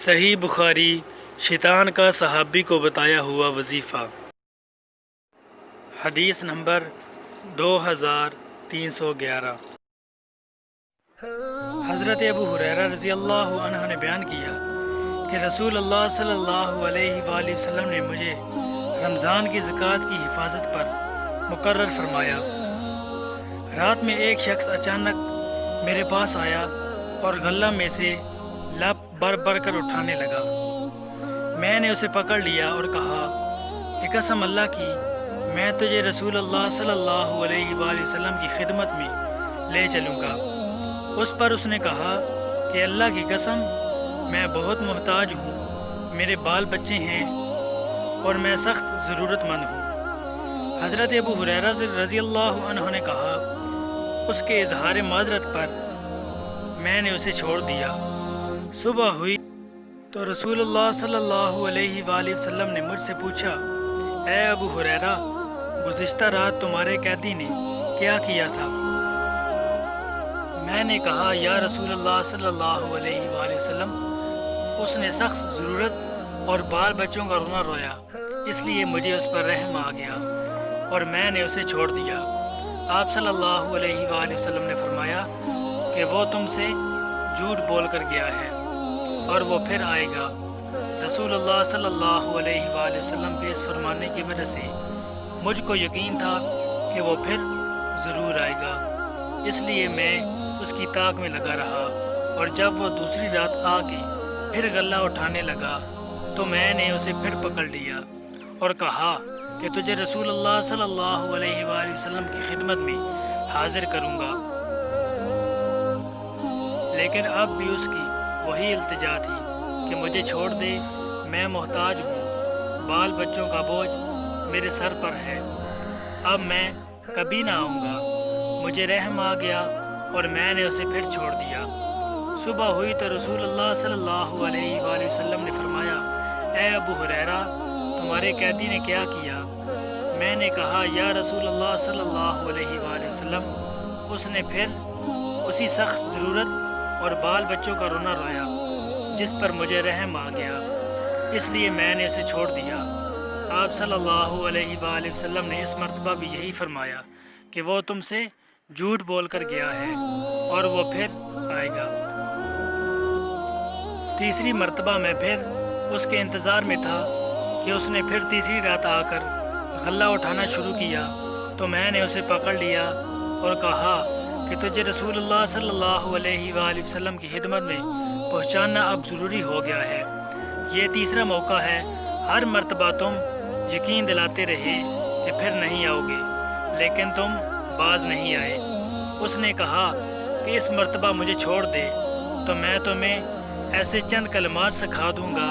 صحیح بخاری شیطان کا صحابی کو بتایا ہوا وظیفہ۔ حدیث نمبر 2311۔ حضرت ابو ہریرہ رضی اللہ عنہ نے بیان کیا کہ رسول اللہ صلی اللہ علیہ وآلہ وسلم نے مجھے رمضان کی زکوٰۃ کی حفاظت پر مقرر فرمایا۔ رات میں ایک شخص اچانک میرے پاس آیا اور غلہ میں سے لب بھر بھر کر اٹھانے لگا۔ میں نے اسے پکڑ لیا اور کہا کہ قسم اللہ کی میں تجھے رسول اللہ صلی اللہ علیہ وآلہ وسلم کی خدمت میں لے چلوں گا۔ اس پر اس نے کہا کہ اللہ کی قسم میں بہت محتاج ہوں، میرے بال بچے ہیں اور میں سخت ضرورت مند ہوں۔ حضرت ابو ہریرہ رضی اللہ عنہ نے کہا اس کے اظہار معذرت پر میں نے اسے چھوڑ دیا۔ صبح ہوئی تو رسول اللہ صلی اللہ علیہ وآلہ وسلم نے مجھ سے پوچھا، اے ابو ہریرہ گزشتہ رات تمہارے قیدی نے کیا کیا تھا؟ میں نے کہا یا رسول اللہ صلی اللہ علیہ وآلہ وسلم اس نے سخت ضرورت اور بال بچوں کا رونا رویا، اس لیے مجھے اس پر رحم آ گیا اور میں نے اسے چھوڑ دیا۔ آپ صلی اللہ علیہ وآلہ وسلم نے فرمایا کہ وہ تم سے جھوٹ بول کر گیا ہے اور وہ پھر آئے گا۔ رسول اللہ صلی اللہ علیہ وآلہ وسلم کے اس فرمانے کی وجہ سے مجھ کو یقین تھا کہ وہ پھر ضرور آئے گا، اس لیے میں اس کی طاق میں لگا رہا، اور جب وہ دوسری رات آ کے پھر غلہ اٹھانے لگا تو میں نے اسے پھر پکڑ لیا اور کہا کہ تجھے رسول اللہ صلی اللہ علیہ وآلہ وسلم کی خدمت میں حاضر کروں گا، لیکن اب بھی اس کی وہی التجا تھی کہ مجھے چھوڑ دے، میں محتاج ہوں، بال بچوں کا بوجھ میرے سر پر ہے، اب میں کبھی نہ آؤں گا۔ مجھے رحم آ گیا اور میں نے اسے پھر چھوڑ دیا۔ صبح ہوئی تو رسول اللہ صلی اللہ علیہ وآلہ وسلم نے فرمایا، اے ابو ہریرہ تمہارے قیدی نے کیا کیا؟ میں نے کہا یا رسول اللہ صلی اللہ علیہ وآلہ وسلم اس نے پھر اسی سخت ضرورت اور بال بچوں کا رونا رویا جس پر مجھے رحم آ گیا، اس لیے میں نے اسے چھوڑ دیا۔ آپ صلی اللہ علیہ وآلہ وسلم نے اس مرتبہ بھی یہی فرمایا کہ وہ تم سے جھوٹ بول کر گیا ہے اور وہ پھر آئے گا۔ تیسری مرتبہ میں پھر اس کے انتظار میں تھا کہ اس نے پھر تیسری رات آ کر غلہ اٹھانا شروع کیا تو میں نے اسے پکڑ لیا اور کہا کہ تجھے رسول اللہ صلی اللہ علیہ وآلہ وسلم کی خدمت میں پہنچانا اب ضروری ہو گیا ہے۔ یہ تیسرا موقع ہے، ہر مرتبہ تم یقین دلاتے رہے کہ پھر نہیں آؤ گے، لیکن تم باز نہیں آئے۔ اس نے کہا کہ اس مرتبہ مجھے چھوڑ دے تو میں تمہیں ایسے چند کلمات سکھا دوں گا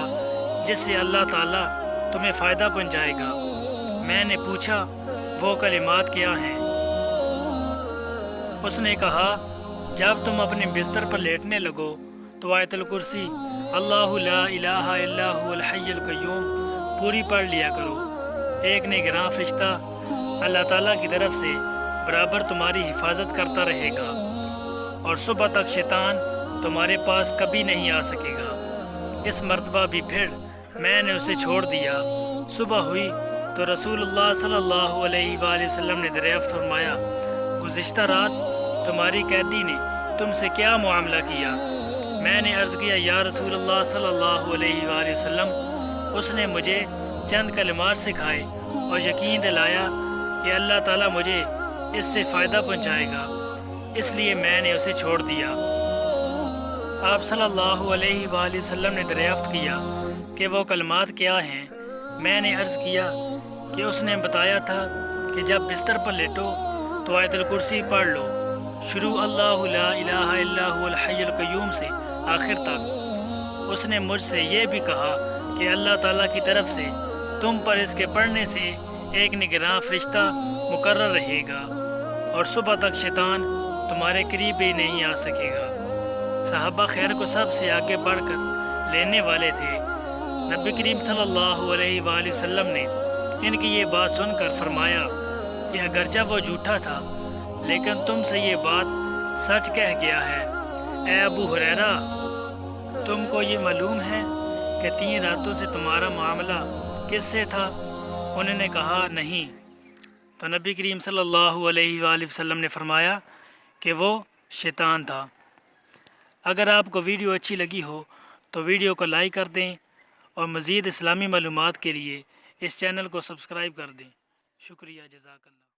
جس سے اللہ تعالیٰ تمہیں فائدہ پہنچائے گا۔ میں نے پوچھا وہ کلمات کیا ہیں؟ اس نے کہا جب تم اپنے بستر پر لیٹنے لگو تو آیت الکرسی اللہ لا الہ الا هو الحی القیوم پوری پڑھ لیا کرو۔ ایک نگراں فرشتہ اللہ تعالیٰ کی طرف سے برابر تمہاری حفاظت کرتا رہے گا اور صبح تک شیطان تمہارے پاس کبھی نہیں آ سکے گا۔ اس مرتبہ بھی پھر میں نے اسے چھوڑ دیا۔ صبح ہوئی تو رسول اللہ صلی اللہ علیہ وآلہ وسلم نے دریافت فرمایا، گزشتہ رات تمہاری قیدی نے تم سے کیا معاملہ کیا؟ میں نے عرض کیا یا رسول اللہ صلی اللہ علیہ وآلہ وسلم اس نے مجھے چند کلمات سکھائے اور یقین دلایا کہ اللہ تعالیٰ مجھے اس سے فائدہ پہنچائے گا، اس لیے میں نے اسے چھوڑ دیا۔ آپ صلی اللہ علیہ وآلہ وسلم نے دریافت کیا کہ وہ کلمات کیا ہیں؟ میں نے عرض کیا کہ اس نے بتایا تھا کہ جب بستر پر لیٹو تو آیت الکرسی پڑھ لو، شروع اللہ لا الہ الا هو الحی القیوم سے آخر تک۔ اس نے مجھ سے یہ بھی کہا کہ اللہ تعالیٰ کی طرف سے تم پر اس کے پڑھنے سے ایک نگراں فرشتہ مقرر رہے گا اور صبح تک شیطان تمہارے قریب بھی نہیں آ سکے گا۔ صحابہ خیر کو سب سے آگے بڑھ کر لینے والے تھے۔ نبی کریم صلی اللہ علیہ وآلہ وسلم نے ان کی یہ بات سن کر فرمایا کہ اگرچہ وہ جھوٹا تھا لیکن تم سے یہ بات سچ کہہ گیا ہے۔ اے ابو ہریرہ تم کو یہ معلوم ہے کہ 3 راتوں سے تمہارا معاملہ کس سے تھا؟ انہوں نے کہا نہیں۔ تو نبی کریم صلی اللہ علیہ وآلہ وسلم نے فرمایا کہ وہ شیطان تھا۔ اگر آپ کو ویڈیو اچھی لگی ہو تو ویڈیو کو لائک کر دیں اور مزید اسلامی معلومات کے لیے اس چینل کو سبسکرائب کر دیں۔ شکریہ، جزاک اللہ۔